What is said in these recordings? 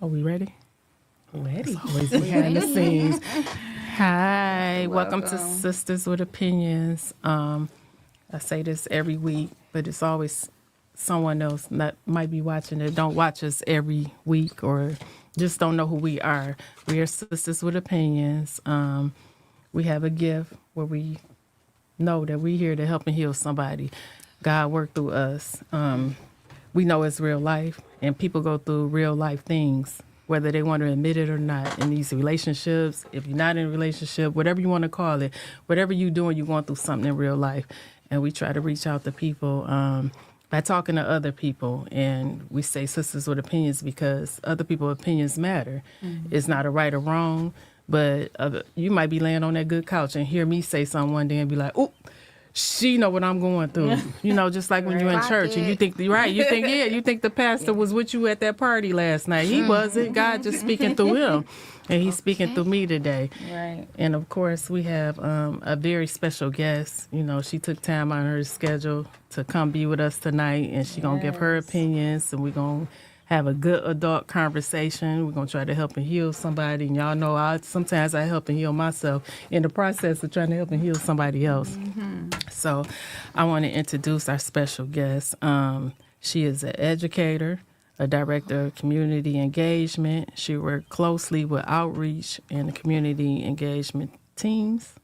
Are we ready? Ready. Always behind the scenes. Hi, welcome to Sisters with Opinions. I say this every week, but it's always someone else that might be watching it. Don't watch us every week or just don't know who we are. We are Sisters with Opinions. We have a gift where we know that we're here to help and heal somebody. God worked through us. We know it's real life, and people go through real life things, whether they want to admit it or not, in these relationships. If you're not in a relationship, whatever you want to call it, whatever you're doing, you're going through something in real life. And we try to reach out to people by talking to other people. And we say Sisters with Opinions because other people's opinions matter. Mm-hmm. It's not a right or wrong, but you might be laying on that good couch and hear me say something one day and be like, "Oop, she know what I'm going through." You know, just like when you're in church and you think the pastor was with you at that party last night. He wasn't. God just speaking through him. And he's speaking through me today. Right. And of course, we have a very special guest. You know, she took time on her schedule to come be with us tonight, and she's going to give her opinions, and we're going to have a good adult conversation. We're going to try to help and heal somebody. And y'all know sometimes I help and heal myself in the process of trying to help and heal somebody else. Mm-hmm. So I want to introduce our special guest. She is an educator, a director of community engagement. She worked closely with outreach and community engagement teams.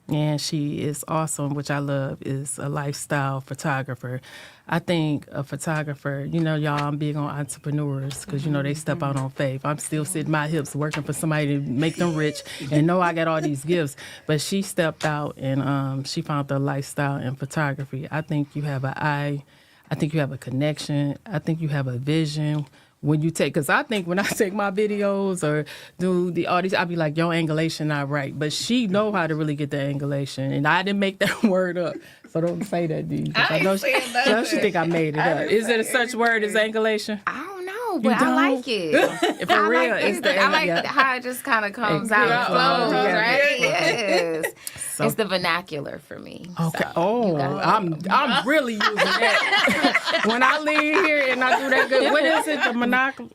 And she is awesome, which I love, is a lifestyle photographer. I think a photographer, you know, y'all, I'm big on entrepreneurs because, you know, they step out on faith. I'm still sitting my hips working for somebody to make them rich and know I got all these gifts. But she stepped out and she found the lifestyle in photography. I think you have an eye. I think you have a connection. I think you have a vision. When you take, because I think when I take my videos or do the audience, I'll be like, your angulation not right. But she know how to really get the angulation. And I didn't make that word up. So don't say that, D. I know she think I made it up. Is it a such word as angulation? I don't know, but I like it. For real, like it's the I like how it just kind of comes out and flows, right? Yes. So, it's the vernacular for me. Okay. So I'm really using that. When I leave here and I do that good, what is it? The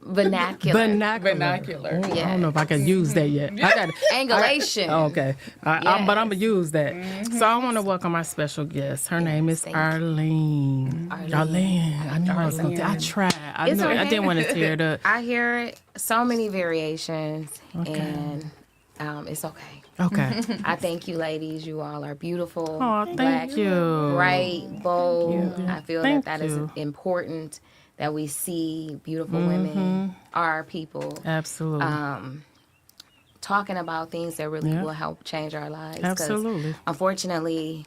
vernacular. Oh, yes. I don't know if I can use that yet. I got angulation. Okay. But I'm going to use that. Mm-hmm. So I want to welcome our special guest. Her name is Arlynn. Arlynn. I knew I was going to. I tried. I didn't want to tear it up. I hear it. So many variations. Okay. And it's okay. Okay. I thank you, ladies. You all are beautiful. Oh, thank you. Bright, bold. I feel that is important, that we see beautiful women, our people. Absolutely. Talking about things that really will help change our lives. Absolutely. Unfortunately,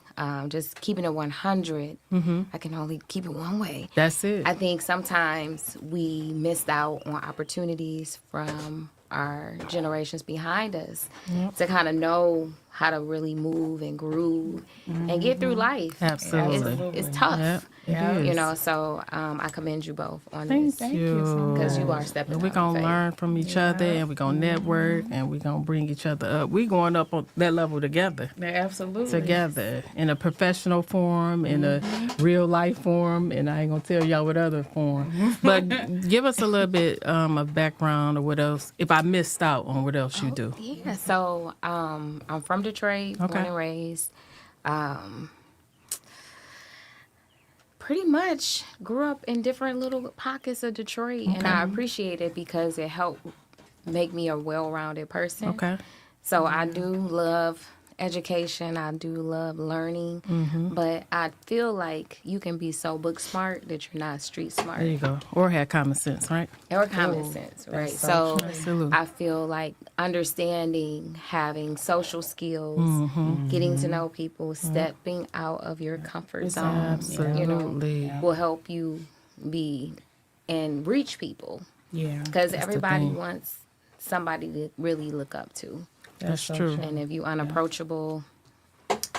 just keeping it 100, I can only keep it one way. That's it. I think sometimes we missed out on opportunities from our generations behind us to kind of know how to really move and groove and get through life. Absolutely. It's tough. Yep, it is. You know, so I commend you both on this. Thank you. Because you are stepping up. We're going to learn from each other, and we're going to network, and we're going to bring each other up. We're going up on that level together. Absolutely. Together. In a professional form, in a real life form, and I ain't going to tell y'all what other form. But give us a little bit of background or what else, if I missed out on what else you do. Yeah, so I'm from Detroit, born and raised. Pretty much grew up in different little pockets of Detroit, and I appreciate it because it helped make me a well-rounded person. Okay. So I do love education. I do love learning, but I feel like you can be so book smart that you're not street smart. There you go. Or have common sense, right? Or common sense, right? So absolutely. I feel like understanding, having social skills, getting to know people, stepping out of your comfort zone, absolutely, will help you be and reach people. Yeah. Because everybody wants somebody to really look up to. That's true. And if you're unapproachable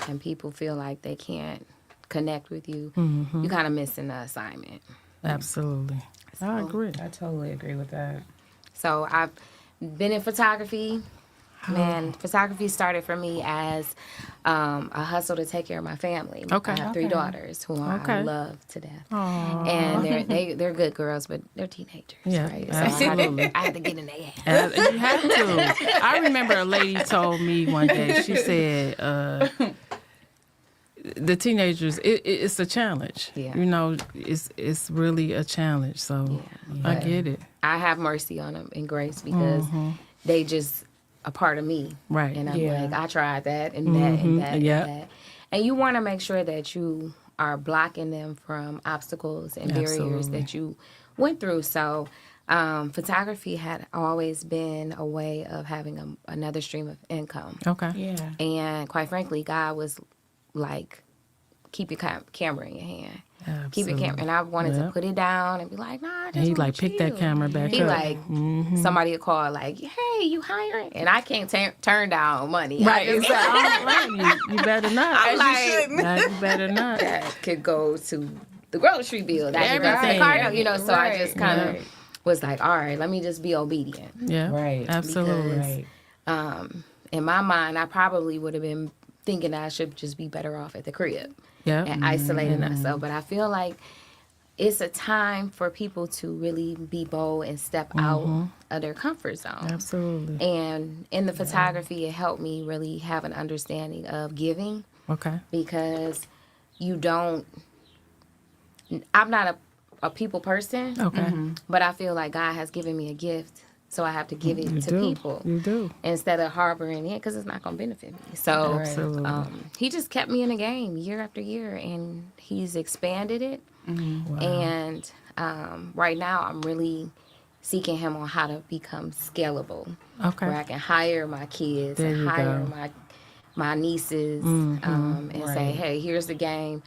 and people feel like they can't connect with you, you're kind of missing the assignment. Absolutely. I agree. I totally agree with that. So I've been in photography. Man, photography started for me as a hustle to take care of my family. Okay. I have 3 daughters who I Okay. love to death. Aw. And they're good girls, but they're teenagers, Yeah, right? absolutely. I had to get in their head. You have to. I remember a lady told me one day, she said, the teenagers, it's a challenge. Yeah. You know, it's really a challenge. So I get it. I have mercy on them and grace because they just a part of me. Right. And I'm Yeah. like, I tried that and that and that Yep. and that. And you want to make sure that you are blocking them from obstacles and barriers Absolutely. that you went through. So photography had always been a way of having another stream of income. Okay. Yeah. And quite frankly, God was like, keep your camera in your hand. Keep your camera. And I wanted to put it down and be like, nah, I just And he wanna like pick that chill. camera back He up. like, somebody would call like, hey, you hiring? And I can't turn down money. Right. I just, I don't blame you. You better not. I'm like, Nah, you better not. that could go to the grocery bill. That could go to the Everything. car note, you know. So I just kind of Right. was like, all right, let me just be obedient. Yeah. Right. Absolutely. Right. In my mind, I probably would have been thinking that I should just be better off at the crib Yeah. and isolating myself. But I feel like it's a time for people to really be bold and step out of their comfort zone. Absolutely. And in the photography, it helped me really have an understanding of giving Okay. because I'm not a people person, Okay. but I feel like God has given me a gift. So I have to give it You to do. people You do. instead of harboring it because it's not going to benefit me. So Absolutely. he just kept me in the game year after year and he's expanded it. Wow. And right now I'm really seeking him on how to become scalable. Okay. Where I can hire my kids There and you hire go. my nieces and say, Right. hey, here's the game.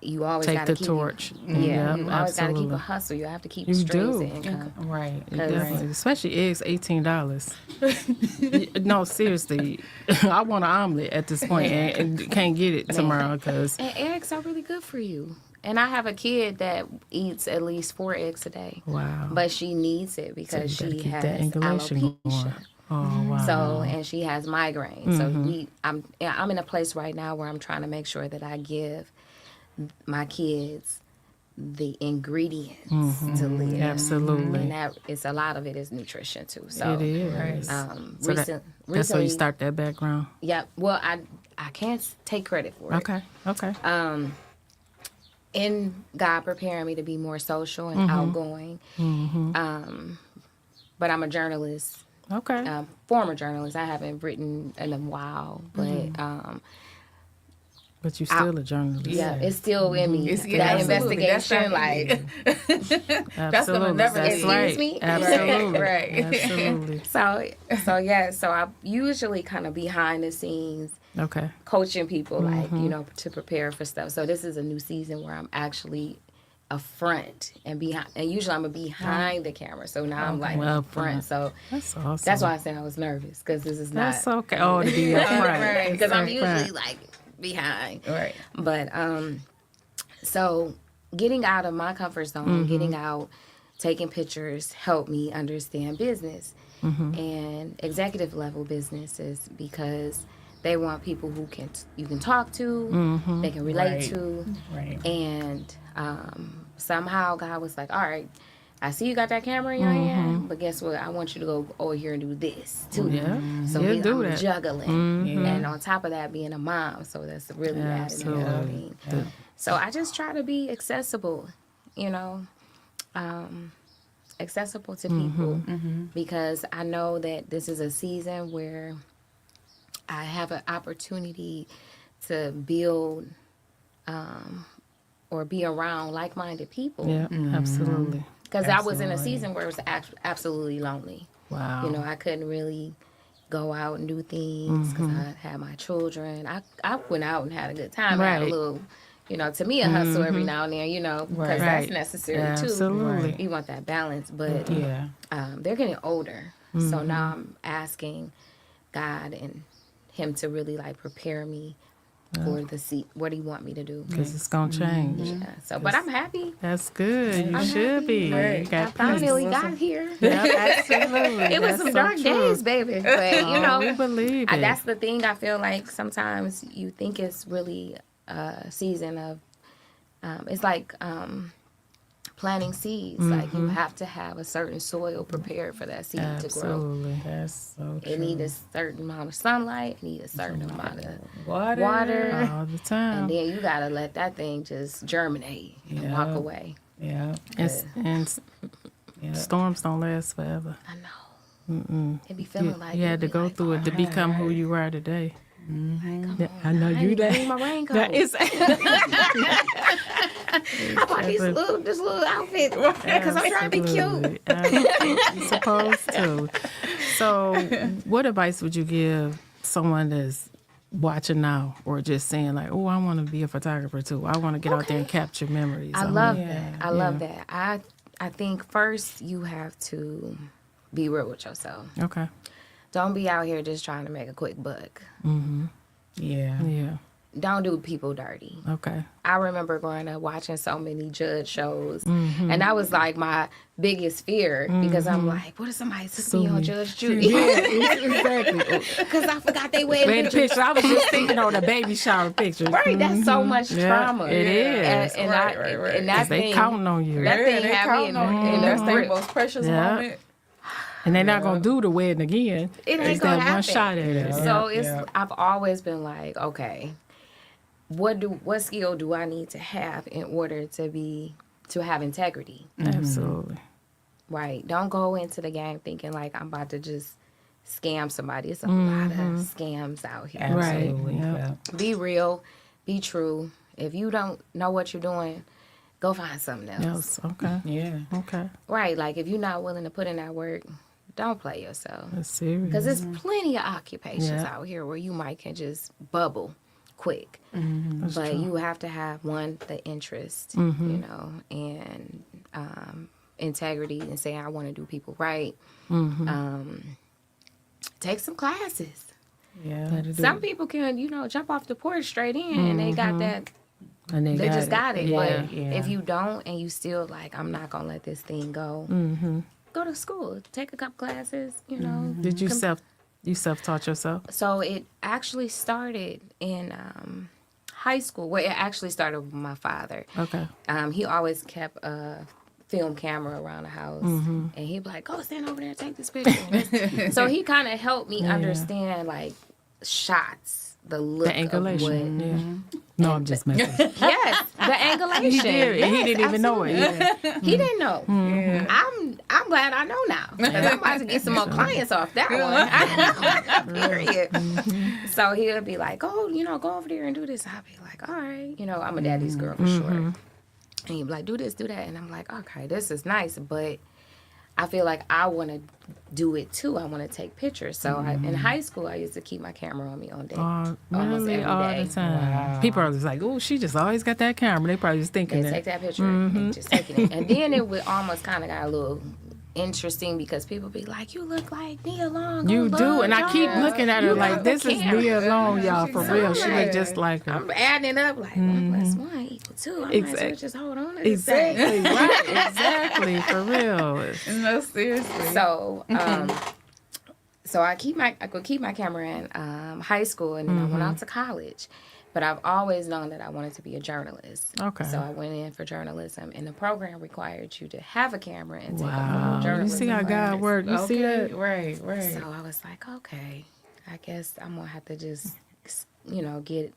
You always Take got to the keep torch. Yeah, Yep, you always got to keep absolutely. a hustle. You have to keep You streams do. of income. Right. Definitely. Especially eggs, $18. No, seriously. I want an omelet at this point and can't get it tomorrow because And eggs are really good for you. And I have a kid that eats at least 4 eggs a day. wow. But she needs it because you gotta she keep has that angulation going. alopecia. Oh wow. So, and she has migraine. So I'm in a place right now where I'm trying to make sure that I give my kids the ingredients to live. Absolutely. And that it's a lot of it is nutrition too. So It is. So recently, that's why you start that background. Yeah. Well, I can't take credit for it. Okay. Okay. In God preparing me to be more social and outgoing. But I'm a journalist. Okay. Former journalist. I haven't written in a while, but But you're still a journalist. yeah, it's still in me. It's- yeah, that absolutely. That's investigation, not- like Absolutely. never That's leave. right. Excuse me? Absolutely. Right. Absolutely. so yeah. So I'm usually kind of behind the scenes, Okay. coaching people, like to prepare for stuff. So this is a new season where I'm actually a front and behind, and usually I'm a behind the camera. So now I'm like Well, up front. So That's awesome. that's why I said I was nervous because this is not That's okay. Oh, to be up front. right because I'm Up usually front. like behind. Right. But so getting out of my comfort zone, getting out, taking pictures helped me understand business and executive level businesses because they want people who you can talk to, they can relate Right. to, Right. and somehow God was like, all right, I see you got that camera in your hand, but guess what? I want you to go over here and do this too. Yeah. So He'll do I'm that. juggling, Yeah. and on top of that, being a mom, so that's really added Absolutely. another thing. So I just try to be accessible, accessible to people because I know that this is a season where I have an opportunity to build or be around like-minded people. Yeah. Absolutely. Because I was in a season where it was absolutely lonely. Wow. I couldn't really go out and do things because I had my children. I went out and had a good time. I had a Right. little, to me, a hustle every now and then, because Right. that's Right. necessary Absolutely. too. You want that balance. But Yeah. they're getting older. So now I'm asking God and him to really like prepare me for the seat. What do you want me to do? Because it's going to change. Yeah. So, but I'm happy. That's good. You I'm should happy. be. Right. You I got finally peace. got here. Yeah, absolutely. It was That's some so dark true. days, baby. But, you Oh, know, we believe it. that's the thing. I feel like sometimes you think it's really a season of, it's like planting seeds. Like you have to have a certain soil prepared for that seed to grow. Absolutely. That's so true. It needs a certain amount of sunlight, it needs a certain amount of Water. water. All the time. And then you gotta let that thing just germinate and walk away. Yeah. And Yeah. storms don't last forever. I know. It be feeling like You had to be go like, through it to become who you are today. Come I know on, you I that. need my raincoat. That is. I bought this little outfit because I'm trying to be cute. Absolutely. You're supposed to. So, what advice would you give someone that's watching now or just saying like, oh, I want to be a photographer too. I want to get out there and capture memories. I love wanna- that. I love that. I think first you have to be real with yourself. Okay. Don't be out here just trying to make a quick buck. Yeah. Yeah. Don't do people dirty. Okay. I remember growing up watching so many judge shows, and that was like my biggest fear because I'm like, what if somebody took me on Judge Judy? Exactly. Because I forgot they wedding Wait, the pictures. picture. I was just thinking on the baby shower pictures. Right, that's so much Yeah, trauma. it is. And Right, I, right. and that 'Cause they thing, counting on you. That thing they had me counting in, on you. in That's the their grip. most precious Yeah. moment. And they're not going to do the wedding again. It ain't It's gonna that happen. one shot at it. So it's Yeah. I've always been like, okay, what skill do I need to have in order to have integrity? Absolutely. Right. Don't go into the game thinking like I'm about to just scam somebody. It's a lot of scams out here. Right. Absolutely. Yeah. Yeah. Be real, be true. If you don't know what you're doing, go find something else. Yes. Okay. Yeah. Okay. Right. Like if you're not willing to put in that work, don't play yourself. That's serious. Because there's plenty of occupations Yeah. out here where you might can just bubble quick. That's But true. you have to have the interest, Mm-hmm. you know, and integrity and saying I want to do people right. Mm-hmm. Take some classes. Yeah. Some people can, you know, jump off the porch straight in and they got that. And They just got it. Yeah. But Yeah. if you don't and you still like, I'm not gonna let this thing go. Go to school. Take a couple classes. You know. Did you self-taught yourself? So it actually started in high school. Well, it actually started with my father. Okay. He always kept a film camera around the house, and he'd be like, "Go stand over there and take this picture." So he kind of helped me understand like shots, the look The angulation. of what. Yeah. No, I'm just messing. Yes, the angulation. He did. Yes, He didn't even know it. absolutely. Yeah. He didn't know. Yeah. I'm glad I know now. 'Cause I'm about to get some more clients off that one. Period. So he'll be like, "Oh, you know, go over there and do this." I'll be like, "All right." You know, I'm a daddy's girl for sure. And he'd be like, "Do this, do that," and I'm like, "Okay, this is nice," but I feel like I want to do it too. I want to take pictures. So in high school, I used to keep my camera on me on deck. Almost Really, every all day. the time. Wow. People are just like, "Oh, she just always got that camera." They probably just thinking They that. take that picture and just taking it. And then it would almost kind of got a little interesting because people be like, "You look like Nia Long." You on do, Love and I keep Jones. looking at her You like, got "This the is camera." Nia Long, y'all, for So real." She good. look just like her. I'm adding up like 1 + 1 = 2. I might as well Exact- just hold on to this thing. Exactly, right? Exactly, for real. No, seriously. So, so I could keep my camera in high school, and then I went out to college. But I've always known that I wanted to be a journalist. Okay. So I went in for journalism, and the program required you to have a camera and take a Wow, you journalism see how God class. works. You see that? Right, right. So I was like, okay, I guess I'm gonna have to just, you know, get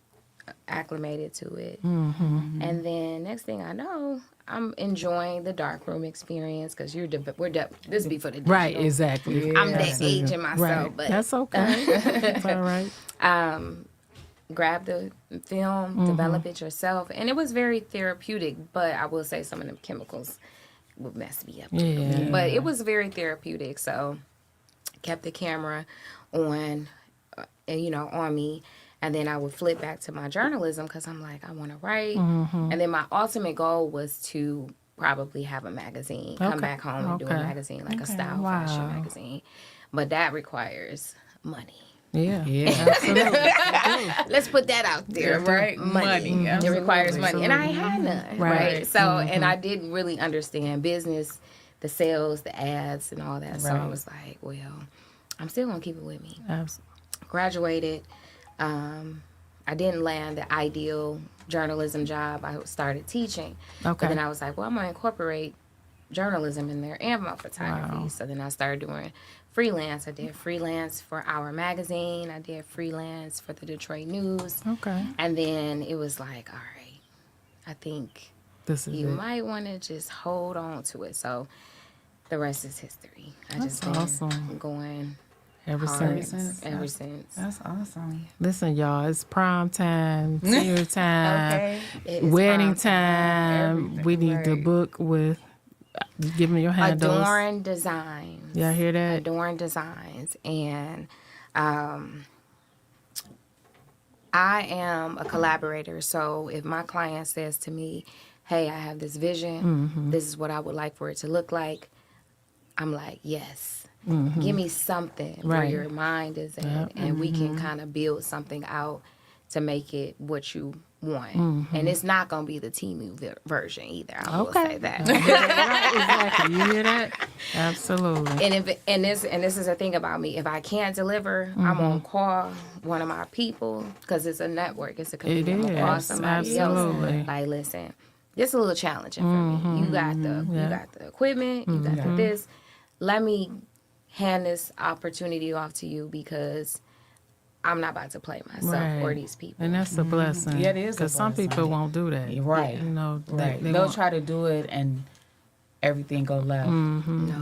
acclimated to it. And then next thing I know, I'm enjoying the darkroom experience because this be for the digital. Right, exactly. I'm that Absolutely. aging myself, Right. but That's okay. That's all right. grab the film, develop it yourself, and it was very therapeutic. But I will say some of them chemicals would mess me up. Yeah. But it was very therapeutic. So kept the camera on, and you know, on me. And then I would flip back to my journalism because I'm like, I want to write. And then my ultimate goal was to probably have a magazine, come Okay. back home and do a Okay. magazine, like a Okay. style Wow. fashion magazine. But that requires money. Yeah. Yeah. Absolutely. Let's put that out there. Right. Money. It requires money. And I ain't had none. Right. Right. So, and I didn't really understand business, the sales, the ads, and all that. So I Right. was like, well, I'm still going to keep it with me. Absolutely. Graduated. I didn't land the ideal journalism job. I started teaching. But Okay. then I was like, well, I'm going to incorporate journalism in there and my photography. Wow. So then I started doing freelance. I did freelance for Our Magazine. I did freelance for the Detroit News. Okay. And then it was like, all right, I think This is you it. might want to just hold on to it. So the rest is history. I That's just been awesome. going Ever hard since. ever since. That's awesome. Listen, y'all, it's prom time, senior time, Okay. It is wedding fun. time. We need to Right. book with. Give me your handles. Adorn Designs. Y'all hear that? Adorn Designs. And I am a collaborator. So if my client says to me, hey, I have this vision, Mm-hmm. this is what I would like for it to look like, I'm like, yes. Give me something where Right. your mind is in, Yep. and we can kind of build something out to make it what you want. And it's not going to be the Temu version either. I will Okay. say that. Exactly. You hear that? Absolutely. And this is the thing about me. If I can't deliver, I'm gonna call one of my people because it's a network. It's a community. I'm gonna call is. somebody Absolutely. else. Like, listen, this is a little challenging for me. You got the equipment. You got this. Let me hand this opportunity off to you because I'm not about to play myself or Right. these people. And that's a blessing. Yeah, it is a Because some blessing. people won't do that. Right. You know, Right. they They'll won't. try to do it and everything go left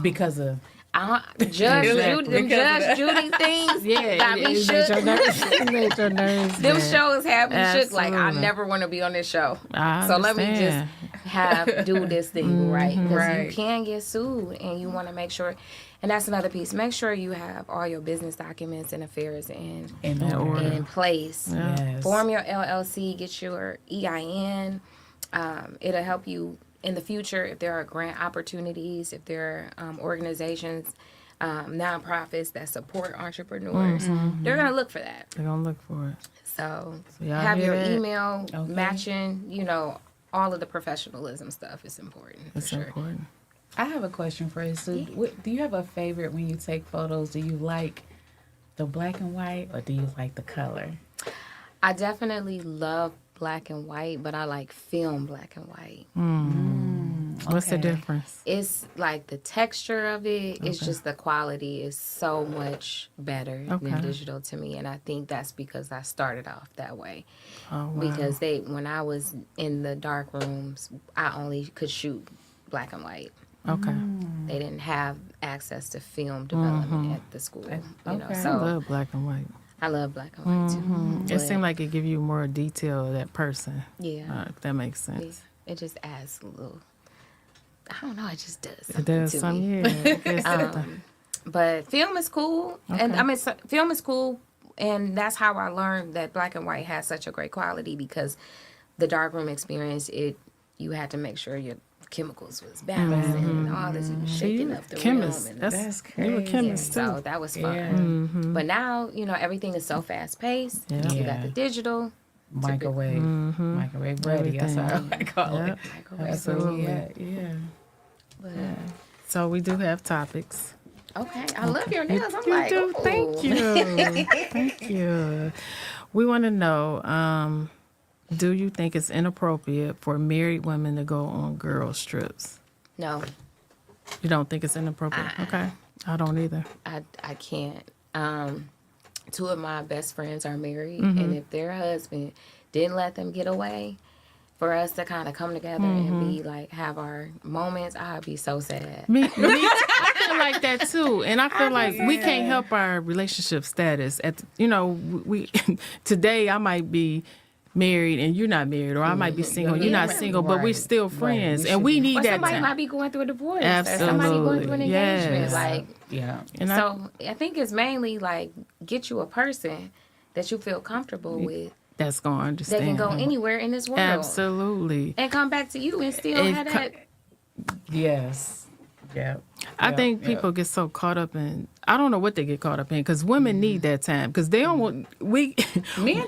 because of Judge Exactly. Judy, them Judge Judy things got me it shook. made your nerves Them bad. shows have me shook. Like, I Absolutely. never want to be on this show. I So let me just understand. do this thing right. Because Right. you can get sued and you want to make sure. And that's another piece. Make sure you have all your business documents and affairs in order. in place. Yes. Form your LLC. Get your EIN. It'll help you in the future if there are grant opportunities, if there are organizations, nonprofits that support entrepreneurs. They're going to look for that. They're going to look for it. So y'all have hear your that? email matching, all of the professionalism stuff is important for It's sure. important. I have a question for you. So, do you have a favorite when you take photos? Do you like the black and white or do you like the color? I definitely love black and white, but I like film black and white. What's the Okay. difference? It's like the texture of it. It's just the quality is so much better Okay. than digital to me, and I think that's because I started off that way. Oh, wow. Because when I was in the dark rooms, I only could shoot black and white. Okay. They didn't have access to film development at the school. Okay. I So love black and white. I love black and white too. It But, seemed like it give you more detail of that person. yeah, If that makes sense. it just adds a little. I don't know. It just does It something does to some, me. yeah. It gives something. But film is cool, and Okay. I mean, film is cool, and that's how I learned that black and white has such a great quality because the darkroom experience, you had to make sure your chemicals was balanced and all this. You was shaking up the Chemist. room. And That's That's You a crazy. chemist, so too. that was fun. Yeah. But now, everything is so fast paced. Yeah. You got Yeah. the digital. Microwave. Microwave ready. That's how I call Yep. it. Microwave. Absolutely. Yeah. But, So we do have topics. okay. I love your nails. I'm You like, do. Thank ooh. you. Thank you. We want to know, do you think it's inappropriate for married women to go on girl trips? No, You don't think it's inappropriate? Okay. I don't either. I can't. Two of my best friends are married, Mm-hmm. and if their husband didn't let them get away, for us to kind of come together and be like, have our moments, I'd be so sad. Me I feel like that too, and I feel like we can't help our relationship status. We today I might be married and you're not married, or I might be single and you're not Yeah. single, but we're Right. still Right. friends, We and should we be. need Or that somebody time. might be going through a divorce, or somebody going Absolutely. through an engagement. Yes. Like, Yeah. And so I think it's mainly like get you a person that you feel comfortable with that's gonna that understand. can go anywhere in this world Absolutely. and come back to you and still And have co- that. Yes. Yeah. I think people get so caught up in, I don't know what they get caught up in, because women need that time, because they don't want, Men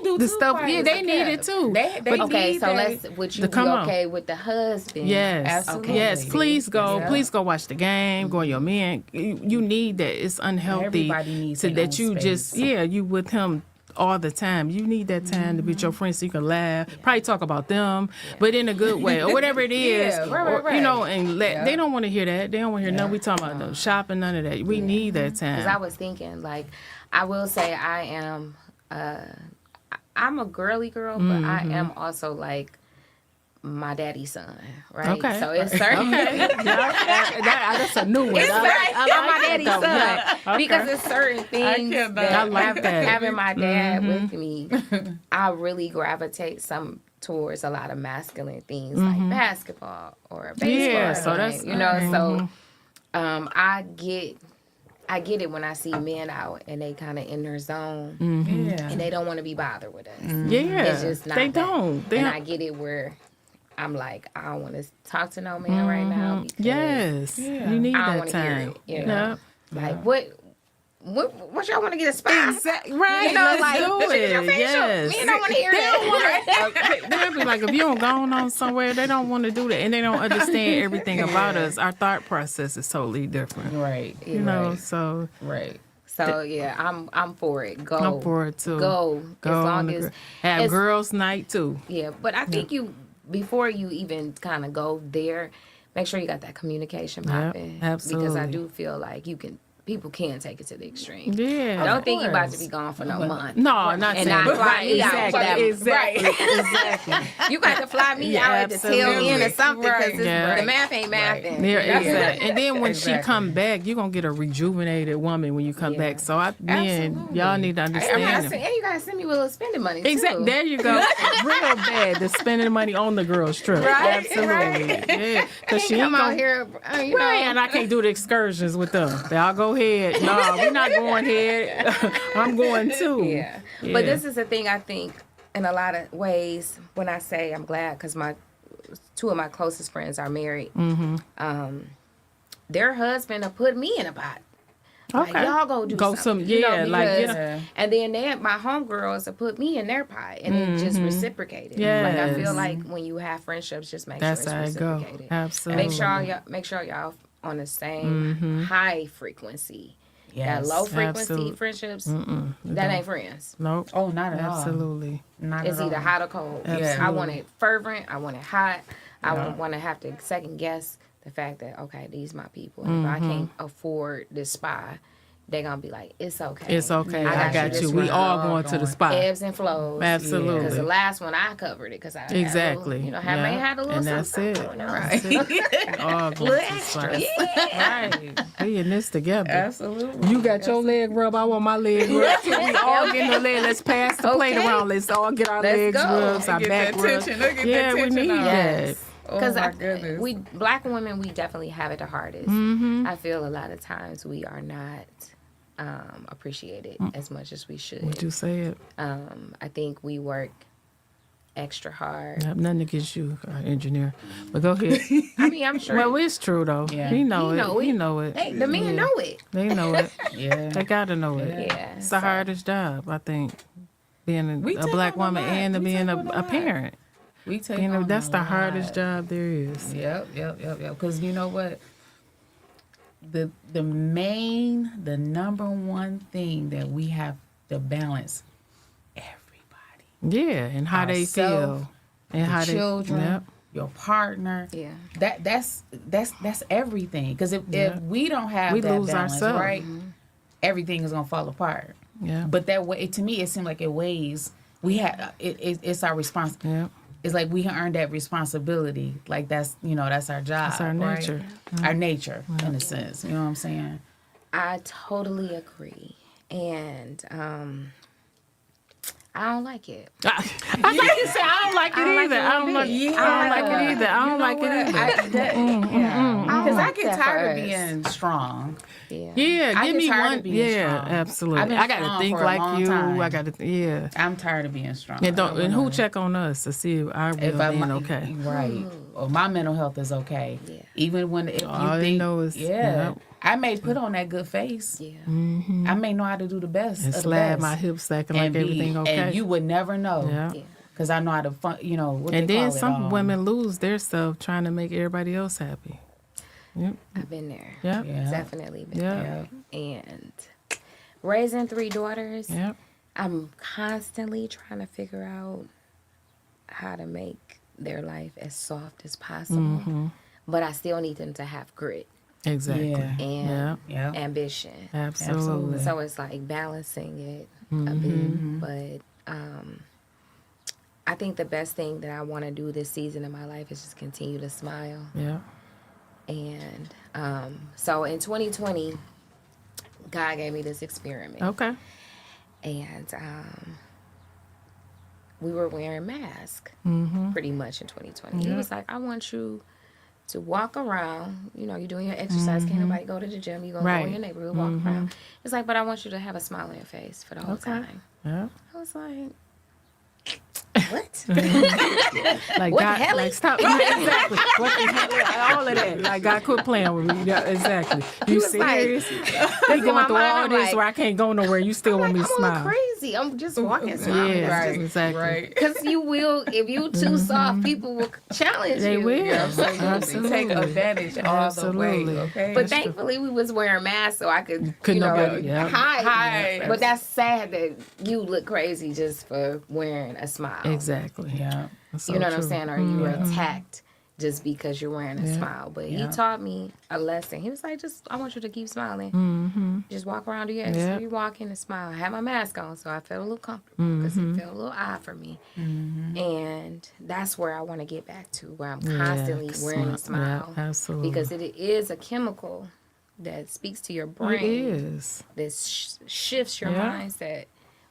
do the too, stuff, quite yeah, as they a need cap. it too. They Okay, need so that. would you to be come on. okay with the husband? Yes, Absolutely. yes. Please go. Yeah. Please go watch the game. Go on your man. You need that. It's unhealthy. Everybody needs to their that. own You just space. you with him all the time. You need that time to be with your friends so you can laugh. Probably talk about them, but in a good way or whatever it is. Yeah, right, or, you know, right. and they don't want to hear that. They don't want to hear nothing. We talking about no shopping, none of that. We need that time. Because I was thinking, like, I will say I am, I'm a girly girl, but I am also like my daddy's son, right? Okay. So it's certain. That's a new one. It's certain, I'm my daddy's son. Yeah. Okay. Because it's certain things cannot. that I like that. having my dad with me, I really gravitate towards a lot of masculine things like basketball or baseball. Yeah, so that's- you know, so I get it when I see men out and they kind of in their zone Yeah. and they don't want to be bothered with us. Yeah, It's just not they that. don't. They And don't. I get it where I'm like, I don't want to talk to no man right now. Because Yes, Yeah. you need I don't that want to hear time. it. You know, Yeah. like what y'all want to get a spy? Exactly. Right. You know, Let's like, do this is your it. facial. Yes. Men don't want to hear that. They'll be like, if you don't go on somewhere, they don't want to do that, and they don't understand everything about us. Our thought process is totally different. Right. You know, so Right. So yeah, I'm for it. Go. I'm for it too. Go. Go as on long the as have as- girls' night too. Yeah, but I think before you even kind of go there, make sure you got that communication popping. Because I absolutely. do feel like people can take it to the extreme. Yeah. Don't think you about to course. be gone for no month. No, not And saying. not fly me out for that. Exactly. Exactly. You got to fly me Yeah, out at the tail absolutely. end or something because Right. Yeah. the math ain't mathing. Yeah, exactly. And then when she Exactly. come back, you're gonna get a rejuvenated woman when you come Yeah. back. So men, Absolutely. y'all need to And understand. you gotta send me with a little spending money too. Exactly. There you go. Real bad. The spending money on the girl's trip. Right, Absolutely. Yeah. Because she Come ain't out gonna, here, you right, know. and I can't do the excursions with them. Y'all go ahead. No, we're not going ahead. I'm going too. Yeah. Yeah. But this is the thing I think in a lot of ways when I say I'm glad because two of my closest friends are married. Their husband will put me in a pot. Like, Okay. y'all go do something. You know, because- and then my homegirls will put me in their pot and it just reciprocated. Like I feel Yes. like when you have friendships, just make That's sure how it's it go. reciprocated. Absolutely. Make sure y'all on the same high frequency. Yes. That low frequency Absolute. friendships, that ain't friends. Nope. Oh, not at all. Absolutely. Not It's at either all. hot or cold. Absolutely. I want it fervent. I want it hot. I don't want to have to second guess the fact that, okay, these my people. And if I can't afford this spa, they're going to be like, it's okay. It's okay. I got this you. We round. all going to the spot. Ebbs and flows. Absolutely. Because the last one I covered it because I Exactly. had a little, may had a little and that's something it. going on. That's it. All going Little to the spot. extra. Right. We in this together. Absolutely. You got your leg rub. I want my leg rub. We all getting the leg. Let's pass the plate Okay. around. Let's all get our Let's legs go. rubs, our Get back that rubs. tension. Look at Yeah, that we tension need on. that. Yes. Oh Because my goodness. we black women, we definitely have it the hardest. Mm-hmm. I feel a lot of times we are not appreciated as much as we should. Would you say it? I think we work extra hard. I have nothing against you, our engineer. But go ahead. I mean, I'm sure Well, it's true though. Yeah. He know He it. know it. He know it. the men know it. They know it. Yeah. They gotta know it. Yeah. It's the hardest job, I think. Being We a take black on a woman lot. and We being take on a a lot. parent. We take You know, on that's a the lot. hardest job there is. Yep. Because you know what? The number one thing that we have to balance everybody. Yeah, and how they Ourself, feel. And how children, they. Yep. your partner. Yeah. That's everything. Because if we don't have We that lose balance, ourselves. right, everything is gonna fall apart. Yeah. But that way, to me, it seemed like it weighs. We have it's our response. Yep. It's like we earn that responsibility. Like that's our job. That's our right? nature. Our nature, in a sense. You know what I'm saying? I totally agree. And I don't like it. I thought you said I don't like it either. I don't like it either. I don't like it either. Because I like get that tired for of us. being strong. Yeah. Yeah, I give get me tired one. of being Yeah, strong. absolutely. I've been I gotta strong think for a like long you. time. I gotta. Yeah. I'm tired of being strong. And I don't who wanna- check on us to see if our if will I'm being okay? Right. oh, my mental health is okay. Yeah. Even when if All you they think, know is- yeah, yep. I may put on that good face. Yeah. Mm-hmm. I may know how to do the best And of the slap best. my hips acting like and everything okay. And you would never know. yeah. Yeah. Because I know how to, what And they then call it, some women lose their self trying to make everybody else happy. Yep. I've been there. Yep. Yeah. Definitely been Yeah. there. And raising 3 daughters, Yep. I'm constantly trying to figure out how to make their life as soft as possible. Mm-hmm. But I still need them to have grit Exactly. Yeah. and Yeah. ambition. Absolutely. So it's like balancing it a Mm-hmm. bit. But I think the best thing that I want to do this season of my life is just continue to smile. Yeah. And so in 2020, God gave me this experiment. Okay. And we were wearing masks Mm-hmm. pretty much in 2020. He was like, I want you to walk around. You know, you're doing your exercise. Can't nobody go to the gym. You're going to go in Right. your neighborhood, walk around. It's like, but I want you to have a smile on your face for the whole Okay. time. Yeah. I was like, what? Like What God, the hell like is- stop. Yeah, exactly. What the hell? All of that. Like God, quit playing with me. Yeah, exactly. You was like- serious? You in going my through mind, all I'm this like- where I can't go nowhere. You still want me to I'm going smile? crazy. I'm just walking smiling. Yeah, Right. exactly. Right. Because you will, if you too soft, people will challenge They you. will. Absolutely. Take advantage all the way. Absolutely. Okay. But thankfully, we was wearing masks, so I could, Couldn't you know, nobody- yeah. hide. But that's sad that you look crazy just for wearing a smile. Exactly. yeah. That's so You know what true. I'm saying? Or you were attacked just because you're wearing a Yeah. smile. But he Yeah. taught me a lesson. He was like, I want you to keep smiling. Mm-hmm. Just walk around, do your Yeah. exercise, you walk in and smile. I had my mask on, so I felt a little comfortable because Mm-hmm. it felt a little odd for me. And that's where I want to get back to, where I'm constantly wearing a smile. Yeah, absolutely. Because it is a chemical that speaks to your brain. It is. That shifts your Yeah. mindset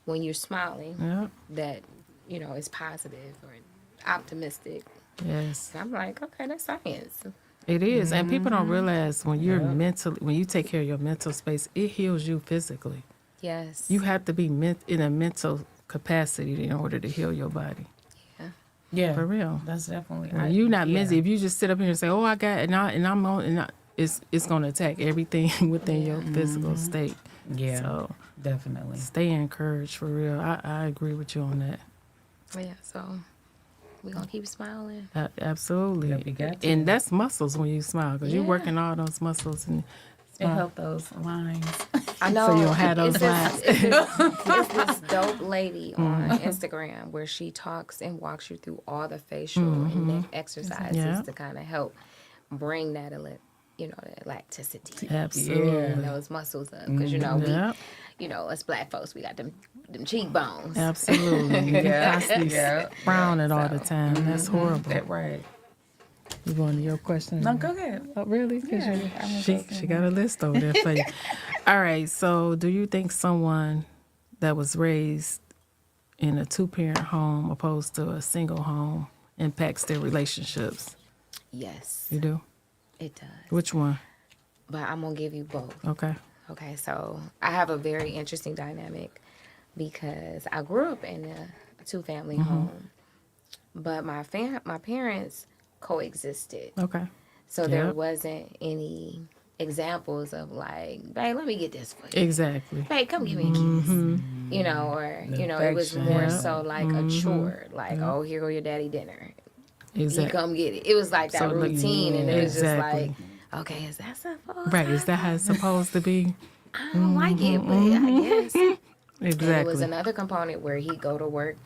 when you're smiling. Yeah. That, you know, is positive or optimistic. Yes. And I'm like, okay, that's science. It is. And people don't realize when you're mentally, when you take care of your mental space, it heals you physically. Yes. You have to be in a mental capacity in order to heal your body. Yeah. For real. That's definitely. You're not mentally. If you just sit up here and say, "Oh, I got," it's going to attack everything within your physical state. Yeah. So Definitely. stay encouraged for real. I agree with you on that. Yeah, so we're going to keep smiling. Absolutely. Yep, you got to. And that's muscles when you smile because you're Yeah. working all those muscles and It help those lines. I know. So you don't have those it's lines. It's this dope lady on Instagram where she talks and walks you through all the facial and neck exercises Yeah. to kind of help bring that, that elasticity. Absolutely. And those muscles up. Because, Yeah. us black folks, we got them cheekbones. Absolutely. Yeah, Constantly yeah. frowning all the time. That's horrible. That right. You going to your question? No, go ahead. Oh, really? 'Cause Yeah, she got a list over there for you. All right. So, do you think someone that was raised in a 2-parent home opposed to a single home impacts their relationships? Yes, You do? it does. Which one? But I'm going to give you both. Okay. Okay, so I have a very interesting dynamic because I grew up in a 2-family home, but my parents coexisted. Okay. So there Yep. wasn't any examples of like, babe, let me get this for you. Exactly. Babe, come give me a kiss. Or, it was affection. more Yeah. so like a chore. Like, oh, here go your daddy dinner. You Exactly. come get it. It was like that So, like, routine, and it was exactly. just like, okay, is that supposed Right. Is that how it's supposed to be? I don't like it, but I guess. And it was Exactly. another component where he'd go to work,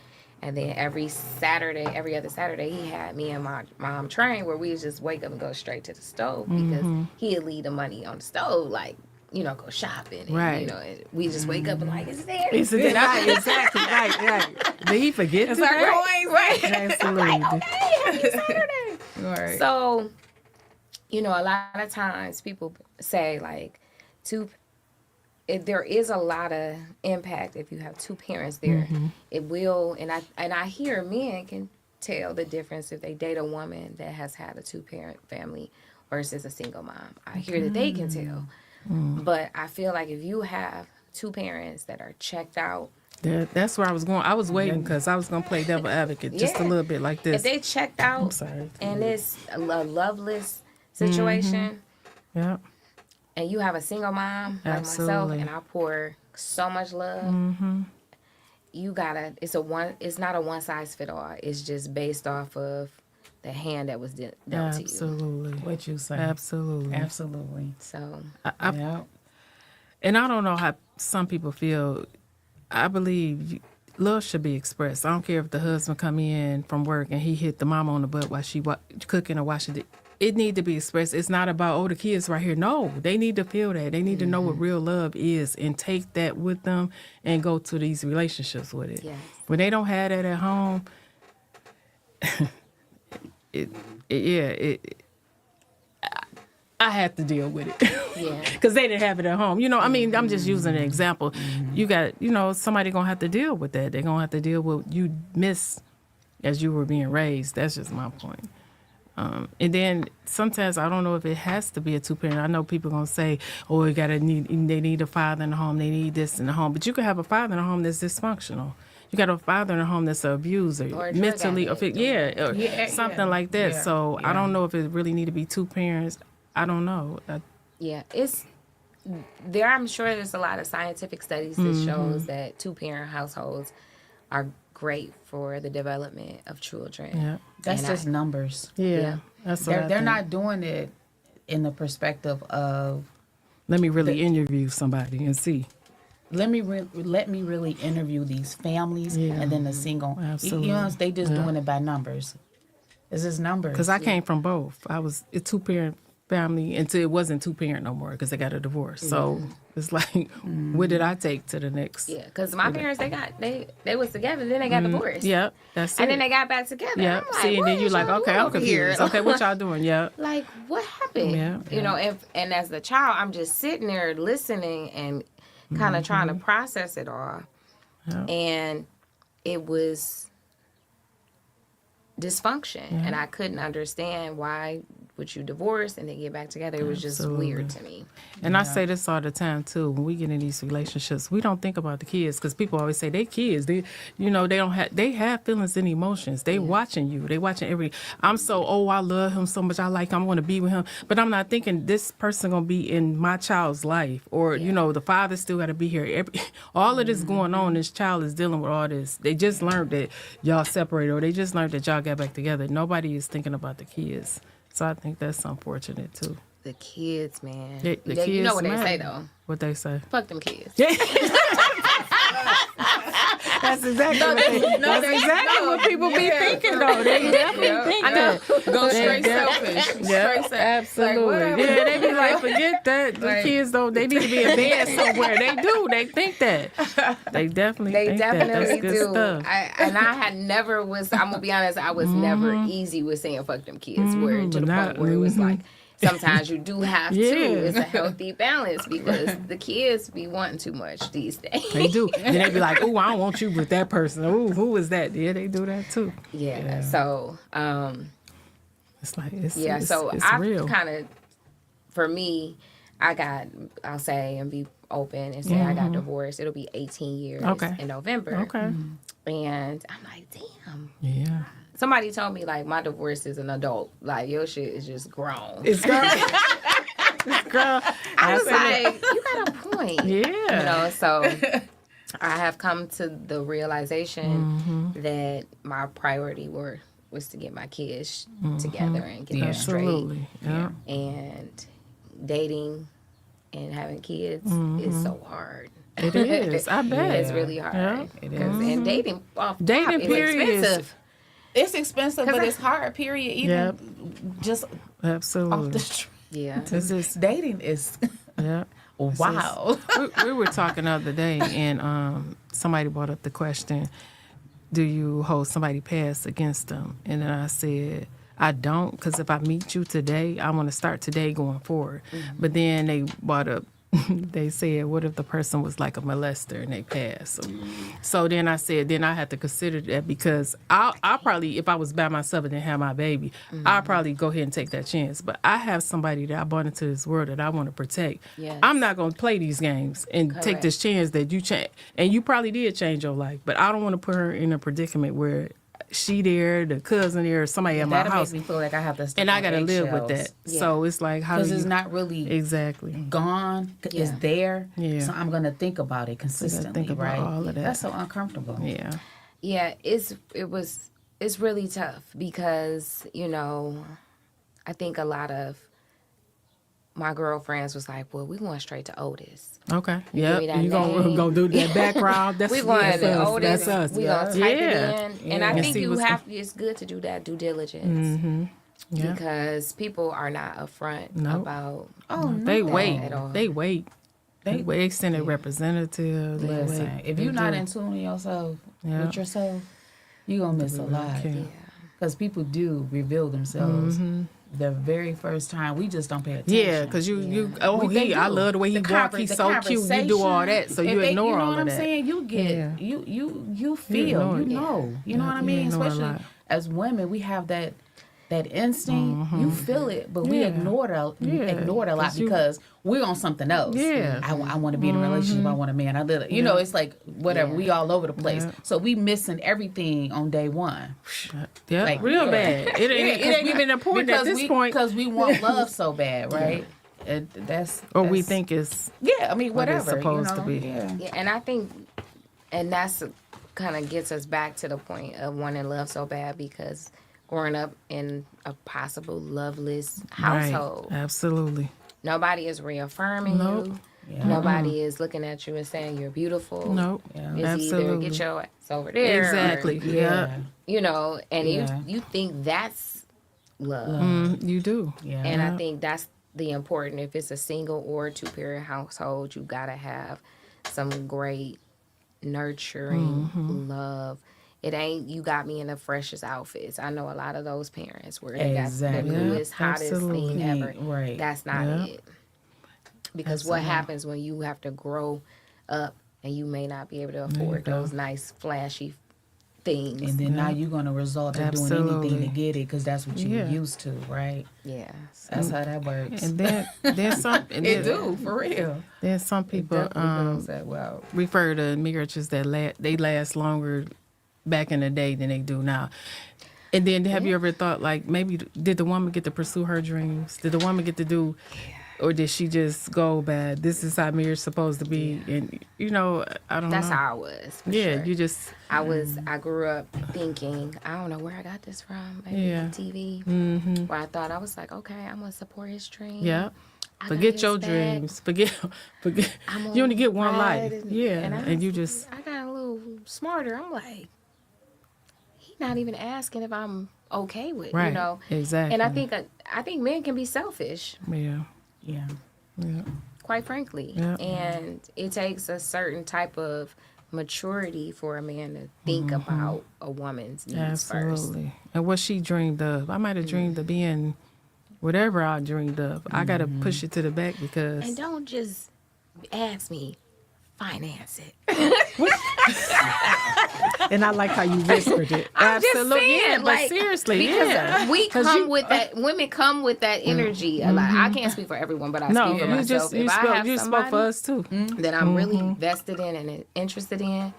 and then every other Saturday, he had me and my mom train where we just wake up and go straight to the stove because he'd leave the money on the stove, like, go shopping. And, Right. and we just wake up and like, it's there. It's right. Exactly. Right. Did he forget to Right. Absolutely. Happy Saturday. Right. So, a lot of times people say like there is a lot of impact if you have 2 parents there. It will, and I hear men can tell the difference if they date a woman that has had a 2-parent family versus a single mom. I hear that they can tell. But I feel like if you have 2 parents that are checked out That's where I was going. I was waiting because I was going to play devil advocate just a Yeah. little bit like If this. they checked out I'm sorry. and it's a loveless situation, Yeah. and you have a single mom like myself, Absolutely. and I pour so much love, you gotta. It's not a one size fit all. It's just based off of the hand that was dealt to you. Absolutely. What you say? Absolutely. Absolutely. So Yeah. And I don't know how some people feel. I believe love should be expressed. I don't care if the husband come in from work and he hit the mama on the butt while she cooking or washing it. It need to be expressed. It's not about, oh, the kids right here. No, they need to feel that. They need to know what real love is and take that with them and go to these relationships with it. Yes. When they don't have that at home, I had to deal with it. yeah, Because they didn't have it at home. You know, I mean, I'm just using an example. You got, somebody going to have to deal with that. They're going to have to deal with what you miss as you were being raised. That's just my point. And then sometimes I don't know if it has to be a two-parent. I know people going to say, oh, they need a father in the home. They need this in the home. But you could have a father in the home that's dysfunctional. You got a father in the home that's an abuser, Or a drug mentally, addict, or something like that. Yeah, So I yeah. don't know if it really need to be two parents. I don't know. yeah. I'm sure there's a lot of scientific studies that shows that 2-parent households are great for the development of children. Yeah. That's And just numbers. Yeah, that's what They're I think. not doing it in the perspective of Let me really interview somebody and see. let me really interview these families and then the single. Absolutely. They just doing it by numbers. It's just numbers. Because I came from both. I was a two-parent family until it wasn't two-parent no more because they got a divorce. So it's like, what did I take to the next? Yeah, because my parents, they was together, then they got divorced. Yep, that's it. And then they got back together. Yep. I'm like, See, and what then you're is like, y'all okay, doing I'm over here? confused. Okay, what y'all doing? Yep. Like, what happened? Yeah. And as the child, I'm just sitting there listening and kind of trying to process it all. Yeah. And it was dysfunction. And I couldn't understand why would you divorce and then get back together. It was just weird to me. And I say this all the time too. When we get in these relationships, we don't think about the kids because people always say they kids. They have feelings and emotions. They watching you. They watching I'm so I love him so much. I like him. I want to be with him. But I'm not thinking this person gonna be in my child's life or the father still got to be here. All of this going on. This child is dealing with all this. They just learned that y'all separated or they just learned that y'all got back together. Nobody is thinking about the kids. So I think that's unfortunate too. The kids, man. The you kids know what they matter. say, though. What they say? Fuck them kids. That's exactly what people be thinking though. They definitely think that. Go straight selfish. Yeah, Straight absolutely. Like, Yeah, they be like, forget that. The kids don't. They need to be in bed somewhere. They do. They think that. They definitely. They think definitely that. That's good do. stuff. I had never was. I'm gonna be honest. I was never easy with saying "fuck them kids." Where to the point where it was like, sometimes you do have to. It's a healthy balance because the kids be wanting too much these days. They do. And they be like, "Ooh, I don't want you with that person. Ooh, who is that?" Yeah, they do that too. Yeah. So. It's like it's So it's I've real. kind of, for me, I'll say and be open and say I got divorced. It'll be 18 years in November. Okay. And I'm like, damn. Yeah. Somebody told me like my divorce is an adult. Like your shit is just grown. It's girl. Girl. I was like, you got a point. Yeah. So I have come to the realization that my priority was to get my kids together and get them straight. Absolutely. Yeah. And dating and having kids is so hard. It is. I bet. It's really hard. Yeah. It is. And dating off Dating top period is is- expensive. It's expensive, but it's hard. Period. Even just Absolutely. off the street. Yeah. It's just, Dating is yeah. wow. we were talking the other day, and somebody brought up the question, do you hold somebody past against them? And then I said, I don't, because if I meet you today, I want to start today going forward. But then they brought up they said, what if the person was like a molester and they passed? So then I said, then I had to consider that, because I'll probably, if I was by myself and didn't have my baby, I'll probably go ahead and take that chance. But I have somebody that I brought into this world that I want to protect. Yes. I'm not going to play these games and take this chance that you change. And you probably did change your life, but I don't want to put her in a predicament where she there, the cousin there, or somebody at my That'll house. make me feel like I have to step And I on got to live with eggshells. that. Yeah. So it's like, how do Because you... it's not really Exactly. gone. Yeah. It's there. Yeah. So I'm going to think about it consistently, think about right? all of that. That's so uncomfortable. Yeah. Yeah, it's really tough because, you know, I think a lot of my girlfriends was like, well, we going straight to Otis. Okay. give Yep. me that You gonna name. do that background. That's We going that's to us. Otis. That's us. We gonna type it in. And I And think see you what's have it's good to do that due diligence. Yeah. Because people are not upfront Nope. about Oh, no. They wait. at all. They wait. They wait. Extended representative. They Listen, wait. if They you're not do. in tune with yourself, Yeah. with yourself, you're going to miss a lot. care. Because people do reveal themselves the very first time. We just don't pay attention. Yeah, because I love the way he walk. He's so cute. You do all that, so you ignore you know all what of I'm that. saying? You get Yeah. you feel, ignore you it. know. You know Yeah, what I you mean? ignore a Especially lot. as women, we have that instinct. You feel it, but we Yeah. ignore it a lot 'cause you- because we're on something else. Yeah. I want to be in a relationship. I want a man. You know, it's like whatever. Yeah. We all over the place. Yeah. So we missing everything on day one. Yeah, Like, real yeah. bad. It ain't even important at this point. because we want love so bad, right? That's Or we that's- think it's yeah. I mean, what whatever it's supposed to be. Yeah. Yeah, and I think, and that's kind of gets us back to the point of wanting love so bad because growing up in a possible loveless household, right. Absolutely. nobody is reaffirming Nope. you. Yeah. Nobody is looking at you and saying you're beautiful. Nope. Yeah. It's Absolutely. either get your ass over there. or, Exactly. Yeah. you know, and Yeah. you think that's love. You do. Yeah. And I think that's the important. If it's a single or two-parent household, you gotta have some great nurturing love. It ain't you got me in the freshest outfits. I know a lot of those parents where they Exactly. got the newest, hottest Absolutely. thing ever. Right. That's not Yeah. it. Because what happens when you have to grow up and you may not be able to afford those nice, flashy things. And then now you're gonna resort to doing anything Absolutely. to get it because that's what you Yeah. were used to, right? Yeah. That's how that works. And then some. And It then, do for real. Then some people that well. refer to marriages that they last longer back in the day than they do now. And then have you ever thought, like, maybe did the woman get to pursue her dreams? Did the woman get to do, or did she just go bad? This is how marriage supposed to be, and you know, I don't That's know. how I was. For Yeah, sure. you just I grew up thinking, I don't know where I got this from, maybe Yeah. TV, where I thought I was like, okay, I'm gonna support his dream. yeah. I Forget got your his back. dreams. Forget. I'm You only get one ride life. and- Yeah, and I and you was- just I got a little smarter. I'm like, he not even asking if I'm okay with, right. you know. Exactly. And I think men can be selfish, Yeah. Yeah. Yeah. quite frankly. Yeah. And it takes a certain type of maturity for a man to think about a woman's needs first. Absolutely. And what she dreamed of. I might have dreamed of being whatever I dreamed of. I got to push it to the back because. And don't just ask me, finance it. And I like how you whispered it. I'm just Absolutely. saying, Yeah, but like, seriously, because yeah. we 'Cause come you- with that. Women come with that energy a lot. I can't speak for everyone, but I No, speak for you myself. just If I have you spoke somebody for us too. that I'm really vested in and interested in,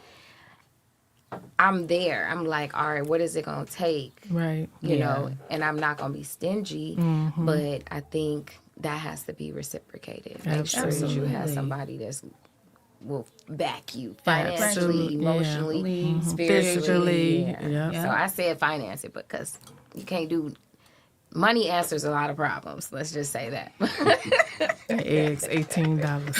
I'm there. I'm like, all right, what is it gonna take? Right. You know, and I'm not gonna be stingy, but I think that has to be reciprocated. Make sure that you have Absolutely. somebody that's will back you Absolutely, financially, yeah. emotionally, spiritually. Physically. Yeah. Yeah. So I said finance it because you can't do money answers a lot of problems. Let's just say that. Eggs, $18.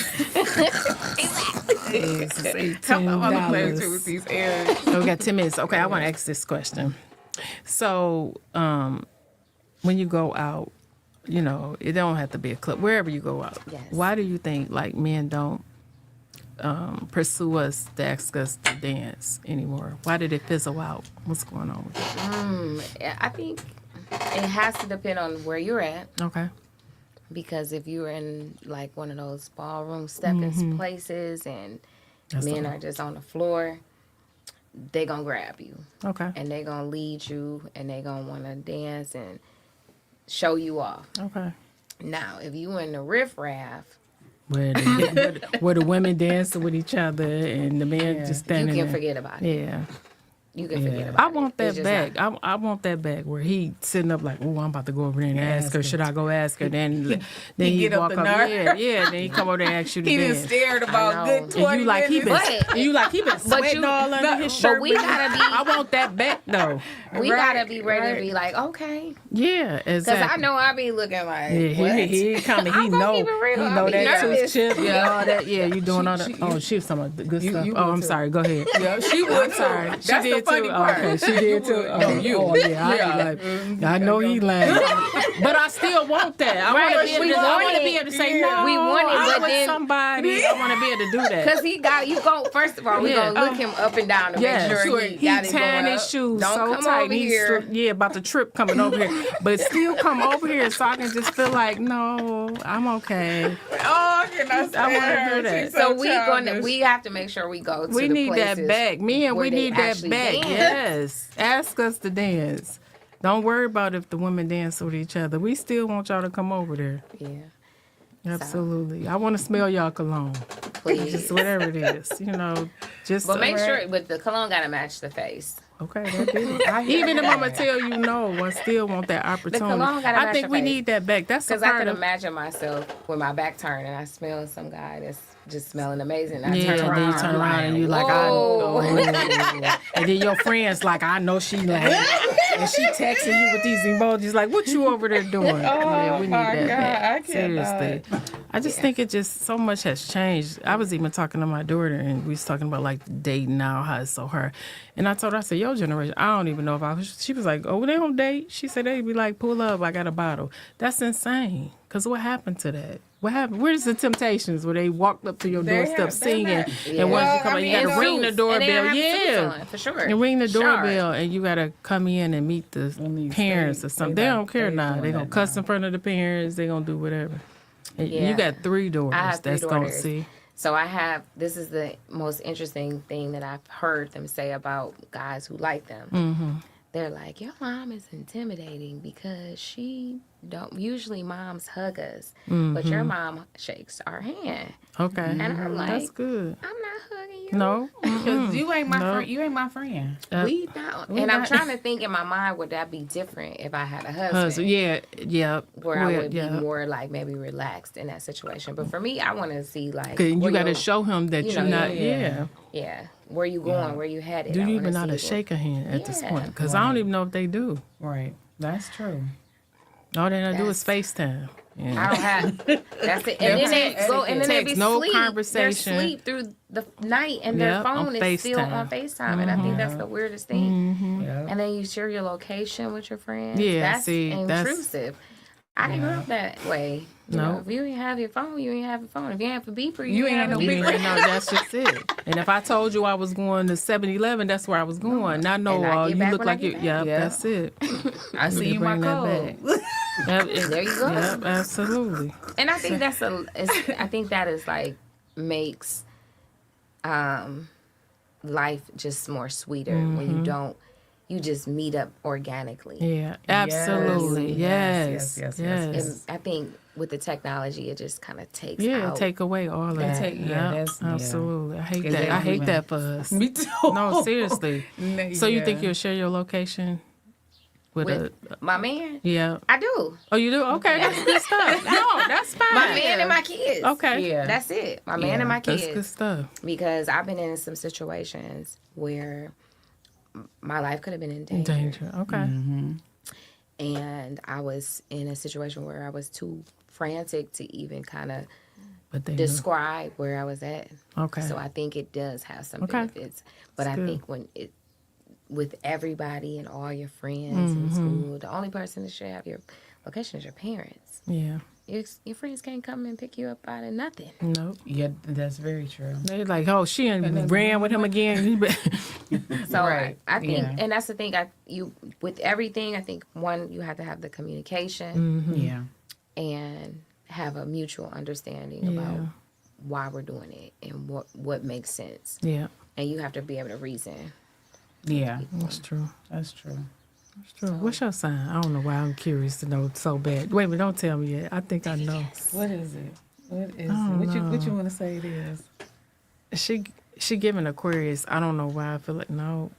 Eggs is I'm gonna play with you $18. with these airs. So we got 10 minutes. Okay, I want to ask this question. So, when you go out, you know, it don't have to be a club. Wherever you go out, Yes. why do you think like men don't pursue us to ask us to dance anymore? Why did it fizzle out? What's going on with it? I think it has to depend on where you're at. Okay. Because if you're in like one of those ballroom stepping places and men are just on the floor, they gonna grab you. Okay. And they gonna lead you and they gonna wanna dance and show you off. Okay. Now, if you in the riffraff, Where the women dance with each other and the men just you standing can there. forget about it. Yeah. You can forget about it. I want that It's just back. not- I want that back where he sitting up like, oh, I'm about to go over there and ask her. Should I go ask her? Then he get up walk the up. nerve. Yeah. Then he come over there and ask you to He done dance. stared I about know. good And 20 And you like he been, minutes. But- and you like he been sweating you- all under his but shirt. we gotta be- I want that back though. We Right, gotta be ready right. to be like, okay. Yeah, Because exactly. I know I be looking like, Yeah, what? he kind of he I'm gonna know keep it real. he I know be that tooth nervous. chip, yeah, all that. Yeah, you doing all that. Oh, she was talking about the good stuff. you Oh, would I'm too. sorry. Go ahead. Yeah, she would I'm too. sorry. That's She did the funny too. part. Okay, she did too. would. No, you. Oh yeah, I Yeah. be like, I know he lying, but I still want that. I Right, want to be we able to. I want want to it. be able to say Yeah. no. We want it, I'm but with then- somebody. I want to be able to do that. Because he got, you go, first of all, we Yeah. gonna look him up and down to Yeah, make sure he got it tying going his up. shoes Don't so come tight. over He's here. about to trip coming over here, but still come over here so I can just feel like, no, I'm okay. Oh, can I I wanna do that. She's So childish. we have to make sure we go to We the need that places back. Me and where we they need that actually back. dance. Yes. Ask us to dance. Don't worry about if the women dance with each other. We still want y'all to come over there. Yeah, Absolutely. I want to smell y'all cologne. please. Just whatever it is. You know, just But make sure, but the cologne gotta match the face. Okay, that did. Even if I'm gonna tell you no, I still want that opportunity. cologne gotta I match think your we face. need that back. That's a Because I part can of imagine myself with my back turned and I smell some guy that's just smelling amazing. I yeah, turn and around, then you turn around and you like, whoa. and then your friends like, I know she like, and she texting you with these emojis like, what you over there doing? Yeah, we need my that God, back. I cannot. Seriously, I just think it just so much has changed. I was even talking to my daughter and we was talking about like dating now, how it's so hard. And I told her, I said, your generation, I don't even know if I was. She was like, oh, they don't date. She said they be like, pull up, I got a bottle. That's insane. Cause what happened to that? What happened? Where's the Temptations where they walked up to your doorstep singing, Yeah. and once you Well, come I in, you mean, gotta in ring the suits. doorbell. And they have suits Yeah, on, for sure. and ring the Sure. doorbell, and you gotta come in and meet the you parents stay- or something. they They like- don't care they now. doing They gonna that cuss now. in front of the parents. They gonna do whatever. And Yeah. you got 3 daughters. I have 3 that's gonna daughters. see. So I have, this is the most interesting thing that I've heard them say about guys who like them. Mm-hmm. They're like, your mom is intimidating because she don't, usually moms hug us, but your mom shakes our hand. Okay, And I'm like, that's good. I'm not hugging you. No, Because you ain't my No. friend. You ain't my friend. We not. And I'm trying to think in my mind, would that be different if I had a husband? husband. Yeah, yeah. Where I would yeah. be more like maybe relaxed in that situation. But for me, I want to see like, You where got to your- show him that you you're know, not. yeah. yeah, where you going, where you headed. Do I you wanna even know how to see shake a hand at this Yeah. point? Because I don't even know if they do. Right. That's true. All they know do is FaceTime. I Yeah. don't have. That's it. And then they go, and then they be Text, no sleep. conversation. They're sleep through the night, and their Yep, phone on is still FaceTime. on FaceTime. And I think that's the weirdest thing. Yeah. And then you share your location with your friends. Yeah, that's see, that's- intrusive. I didn't grow up that way. You No. know, if you ain't have your phone, you ain't have a phone. If you ain't have a beeper, You ain't have no a You beeper. ain't know that's just it. And if I told you I was going to 7-Eleven, that's where I was going. Not know And I get you back look when I like you. get Yeah, back. Yeah. that's it. I see you my bring that code. back. Yep, There you go. Yep, absolutely. And I think that's I think that is like makes life just more sweeter when you just meet up organically. Yeah, absolutely. Yes. Yes. And I think with the technology, it just kind of takes Yeah, out. take away all that. take- yeah, Yep, that's- yeah. absolutely. I hate 'Cause that. they I don't hate even- that for us. Me too. No, seriously. So you think Yeah. you'll share your location with with a? my man, Yeah. I do. Oh, you do? Okay, that's good stuff. No, that's fine. My man and my kids. Okay. Yeah. That's it. My man Yeah, and my That's good kids. stuff. Because I've been in some situations where my life could have been in danger. Danger. Okay. And I was in a situation where I was too frantic to even kind of But they know. describe where I was at. Okay. So I think it does have some Okay. benefits. But That's I good. think when it with everybody and all your friends in school, the only person that should have your location is your parents. Yeah. Your friends can't come and pick you up out of nothing. Nope. Yeah, that's very true. They like, oh, she ain't ran with him again. He be- So Right. I think, Yeah. and that's the thing. With everything, I think one, you have to have the communication, Yeah. and have a mutual understanding about why we're doing it and what makes sense. Yeah, And you have to be able to reason. Yeah, that's true. that's true. That's true. What's your sign? I don't know why I'm curious to know so bad. Wait a minute, don't tell me yet. I think I know. What is it? What is it? don't What you know. want to say it is? She giving Aquarius. I don't know why I feel like no.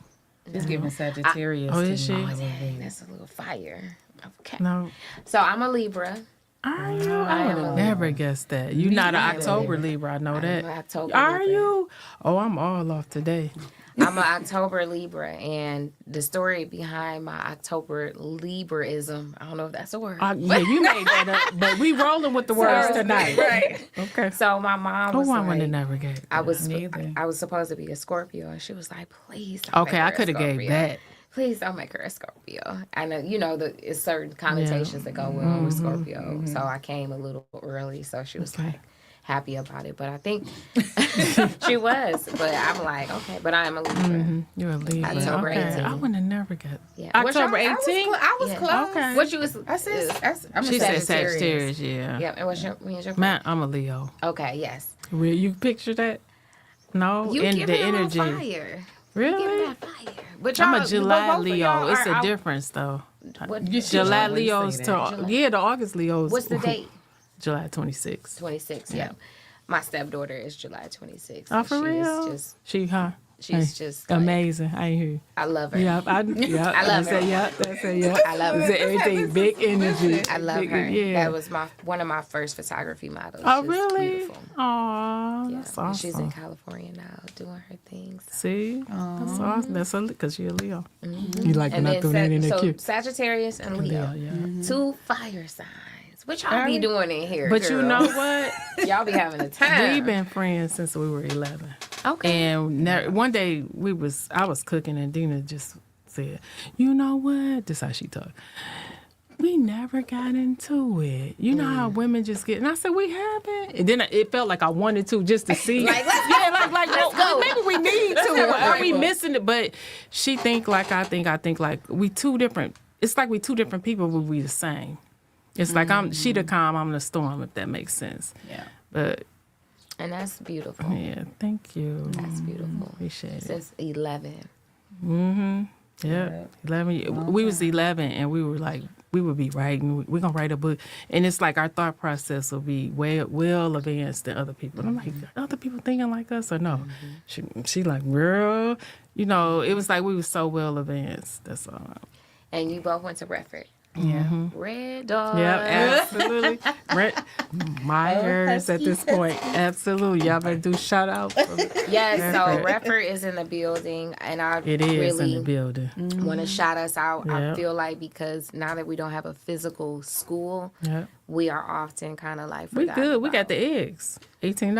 It's giving Sagittarius. Oh, to is me she? a little Dang, bit. that's a little fire. Okay. No. So I'm a Libra. Are you? I I am would a have never guessed that. You're not an October Libra. I know I'm that. an October Are Libra. you? Oh, I'm all off today. I'm an October Libra, and the story behind my October Libraism, I don't know if that's a word. Yeah, you made that up, but we rolling with the words tonight. Right. Okay. So my mom Oh, was I wouldn't like, have never gave. I was Neither. I was supposed to be a Scorpio, and she was like, please don't Okay, make her I a could have gave Scorpio. that. Please don't make her a Scorpio. I know, it's certain connotations that go well with Scorpio. So I came a little early, so she was like happy about it. But I think she was. But I'm like, okay, but I am a Libra. You're a Libra. October Okay. 18. I would have never got. Yeah. October I 18th. was Yeah. close. Okay. What you was? I said, I'm She a said Sagittarius. Sagittarius. Yeah. Yeah. And what's your? Man, I'm a Leo. Okay. Yes. Will you picture that? No, You in give the it energy. fire. Give Really? that fire. But I'm y'all- a July both of Leo. y'all It's are a out- difference though. What, July always Leos say to that. the August Leos. what's the date? July 26th. 26. Yeah. My stepdaughter is July 26th. Oh, and for she real? Is just, She, huh? she's Hey, just like, amazing. I hear you. I love her. Yeah, I love say her. yeah. That's a yeah. I love her. It's everything big energy. I love Big- her. Yeah. That was one of my first photography models. Oh, She's really? Beautiful. Aw, Yeah. that's And awesome. she's in California now doing her things. See, that's awesome. That's because you're a Leo. You like And not then doing anything that so cute. Sagittarius and Leo, Yeah. two fire signs. What y'all be doing in here? But you girl? know what? y'all be having a time. We've been friends since we were 11. Okay. And one day I was cooking and Dina just said, "You know what?" This is how she talked. We never got into it. You know how women just get, and I said we haven't. And then it felt like I wanted to just to see. Like, let's go. yeah, like Let's go. maybe we need to. Are we missing it? But she think like I think. I think like we two different. It's like we two different people, but we the same. It's like she the calm, I'm the storm. If that makes sense. Yeah. But And that's beautiful. yeah, thank you. That's beautiful. Appreciate it. Since 11. Yeah, 11. We was 11, and we were like, we would be writing. We're gonna write a book, and it's like our thought process will be well advanced than other people. And I'm like, are other people thinking like us or no? She like, girl, it was like we were so well advanced. That's all. And you both went to Redford. Yeah. Red Dog. Yeah, absolutely. Myers at this point, absolutely. Y'all better do shout out. Yes, so Redford. Redford is in the building, and I It is in the really building. want to shout us out. I Yeah. feel like because now that we don't have a physical school, Yeah, we are often kind of like we forgotten good. We got about. the eggs, $18.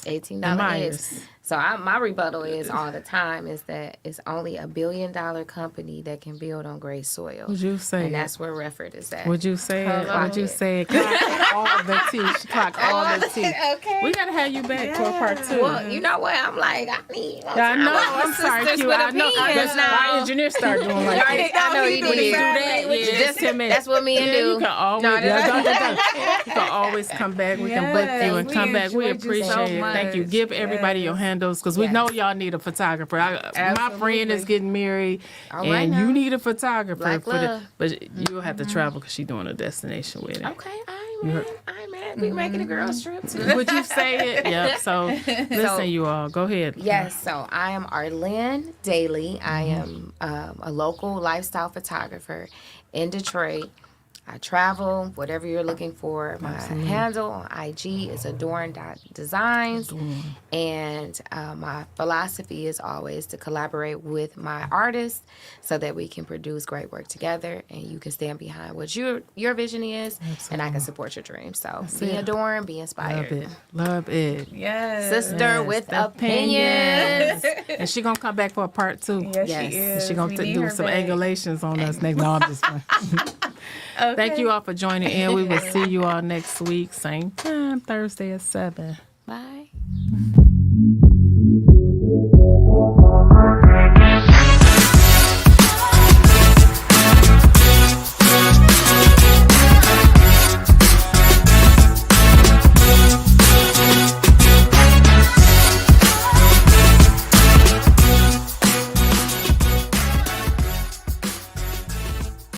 $18 Myers. eggs. So my rebuttal is all the time is that it's only $1 billion company that can build on great soil. Would you say And it? that's where Redford is at. Would you say it? Clock Would you it. say it? Clock all the tea. Clock all the tea. Okay. We gotta have you back for a part two. Well, you know what? I'm like, I need. I know. I'm sorry, sisters Q. with I know. opinions Our engineer started doing like that. I know he When he do did. that, yeah, just him and That's what me and yeah, do. you can always, No, you can always come back. We can book you and we come back. We enjoyed you so appreciate it. Thank you. much. Give everybody your handles because we Yes. know y'all need a photographer. My friend is getting married, All right and now. you need a photographer Black for the. love. But you'll have to travel because she's doing a destination wedding. Okay, I'm in. We making a girls trip too. Would you say it? Yep. So listen, you all, go ahead. Yes, so I am Arlynn Daily. I am a local lifestyle photographer in Detroit. I travel, whatever you're looking for. My handle on IG is adorn.designs. And my philosophy is always to collaborate with my artists so that we can produce great work together and you can stand behind what your vision is and I can support your dreams. So be it. adorned, be Love inspired. it. Love it. Yes. Sister Yes, with the opinions. And she gonna come back for a part two. Yes, Yes. she is. She gonna We need do her some back. angulations on us next. No, I'm just playing. Okay. Thank you all for joining in. We will see you all next week, same time, Thursday at 7.